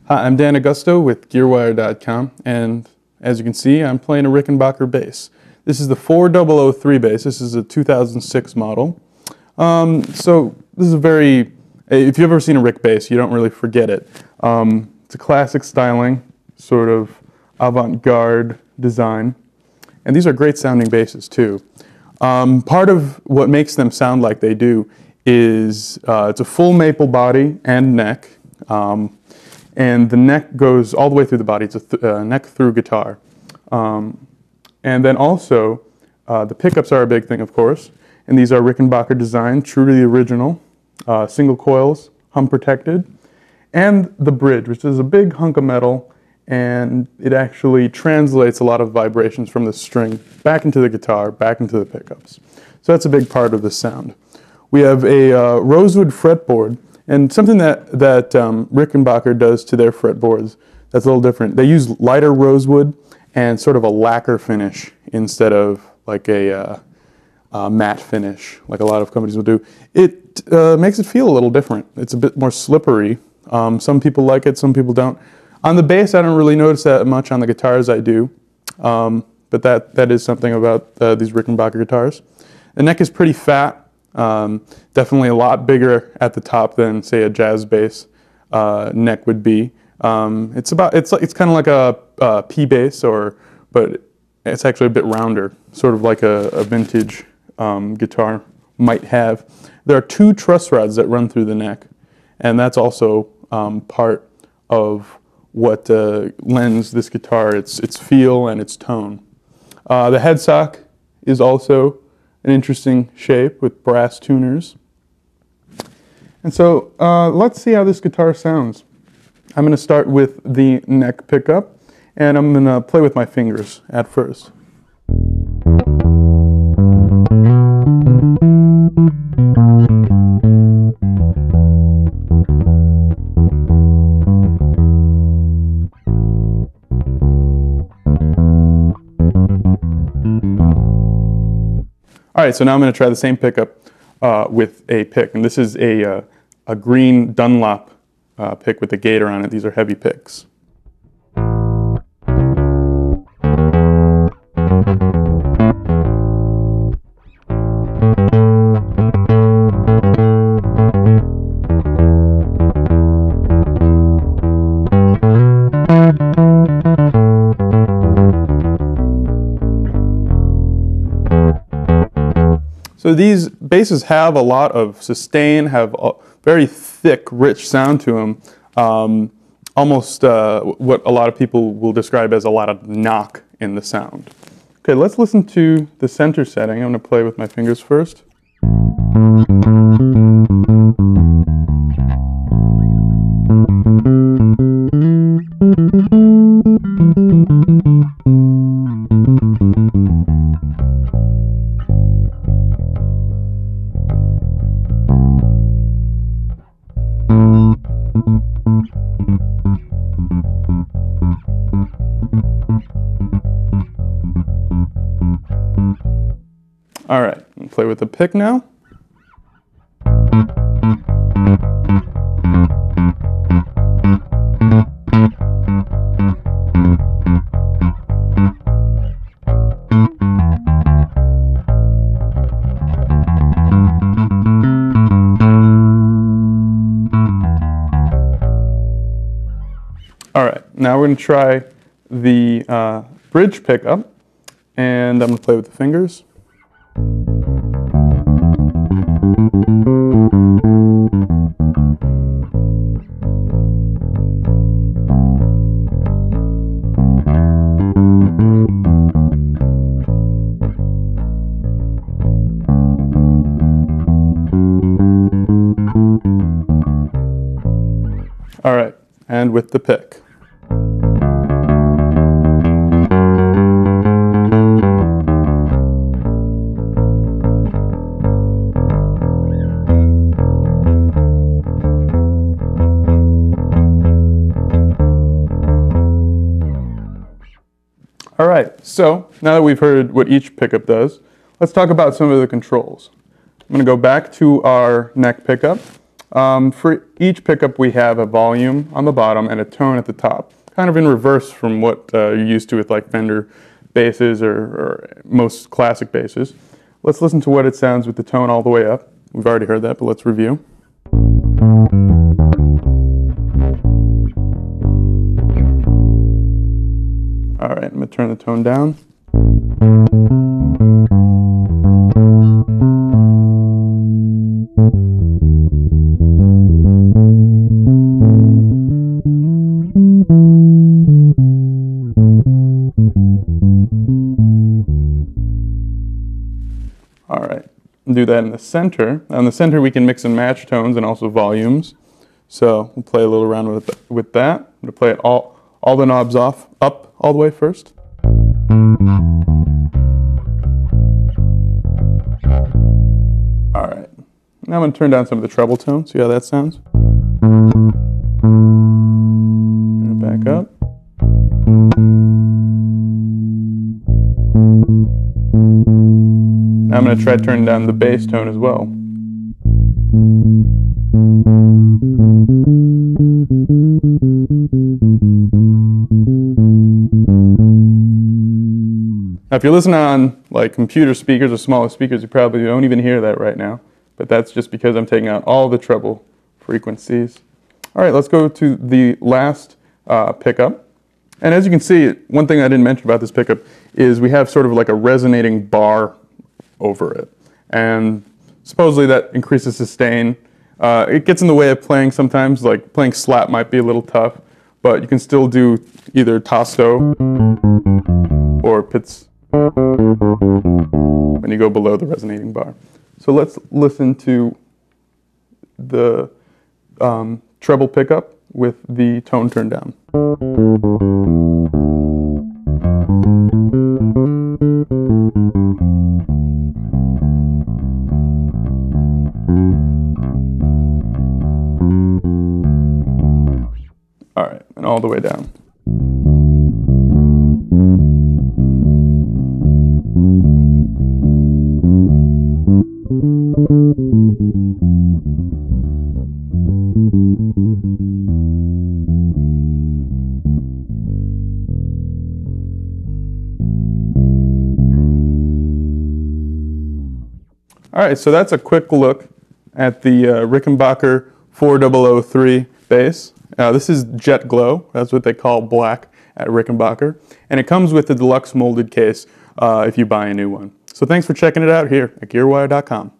Hi, I'm Dan Augusto with GearWire.com, and as you can see, I'm playing a Rickenbacker bass. This is the 4003 bass. This is a 2006 model. So this is if you've ever seen a Rick bass, you don't really forget it. It's a classic styling, sort of avant-garde design, and these are great sounding basses too. Part of what makes them sound like they do is it's a full maple body and neck. And the neck goes all the way through the body. It's a neck through guitar. And then also, the pickups are a big thing, of course. And these are Rickenbacker design, true to the original. Single coils, hum protected. And the bridge, which is a big hunk of metal. And it actually translates a lot of vibrations from the string back into the guitar, back into the pickups. So that's a big part of the sound. We have a rosewood fretboard. And something that Rickenbacker does to their fretboards that's a little different. They use lighter rosewood and sort of a lacquer finish instead of like a matte finish like a lot of companies will do. It makes it feel a little different. It's a bit more slippery. Some people like it, some people don't. On the bass, I don't really notice that much. On the guitars, I do. But that is something about these Rickenbacker guitars. The neck is pretty fat. Definitely a lot bigger at the top than, say, a jazz bass neck would be. It's kind of like a P bass, but it's actually a bit rounder, sort of like a vintage guitar might have. There are two truss rods that run through the neck, and that's also part of what lends this guitar its feel and its tone. The headstock is also an interesting shape with brass tuners. And so let's see how this guitar sounds. I'm going to start with the neck pickup, and I'm going to play with my fingers at first. All right, so now I'm going to try the same pickup with a pick, and this is a green Dunlop pick with a gator on it. These are heavy picks. So these basses have a lot of sustain, have a very thick, rich sound to them, almost what a lot of people will describe as a lot of knock in the sound. Okay, let's listen to the center setting. I'm going to play with my fingers first. All right, I'll play with the pick now. All right, now we're going to try the bridge pickup, and I'm going to play with the fingers. All right, and with the pick. All right, so now that we've heard what each pickup does, let's talk about some of the controls. I'm going to go back to our neck pickup. For each pickup we have a volume on the bottom and a tone at the top, kind of in reverse from what you're used to with like Fender basses or most classic basses. Let's listen to what it sounds with the tone all the way up. We've already heard that, but let's review. All right, I'm going to turn the tone down. All right, do that in the center. Now in the center we can mix and match tones and also volumes. So we'll play a little around with that. I'm going to play it all the knobs up all the way first. All right, now I'm going to turn down some of the treble tone, see how that sounds. Turn it back up. Now I'm going to try turning down the bass tone as well. Now if you're listening on like computer speakers or smaller speakers, you probably don't even hear that right now, but that's just because I'm taking out all the treble frequencies. All right, let's go to the last pickup. And as you can see, one thing I didn't mention about this pickup is we have sort of like a resonating bar over it. And supposedly that increases sustain. It gets in the way of playing sometimes, like playing slap might be a little tough, but you can still do either tasto or pizz when you go below the resonating bar. So let's listen to the treble pickup with the tone turned down. All right, and all the way down. All right, so that's a quick look at the Rickenbacker 4003 bass. This is Jet Glow, that's what they call black at Rickenbacker, and it comes with the deluxe molded case if you buy a new one. So thanks for checking it out here at GearWire.com.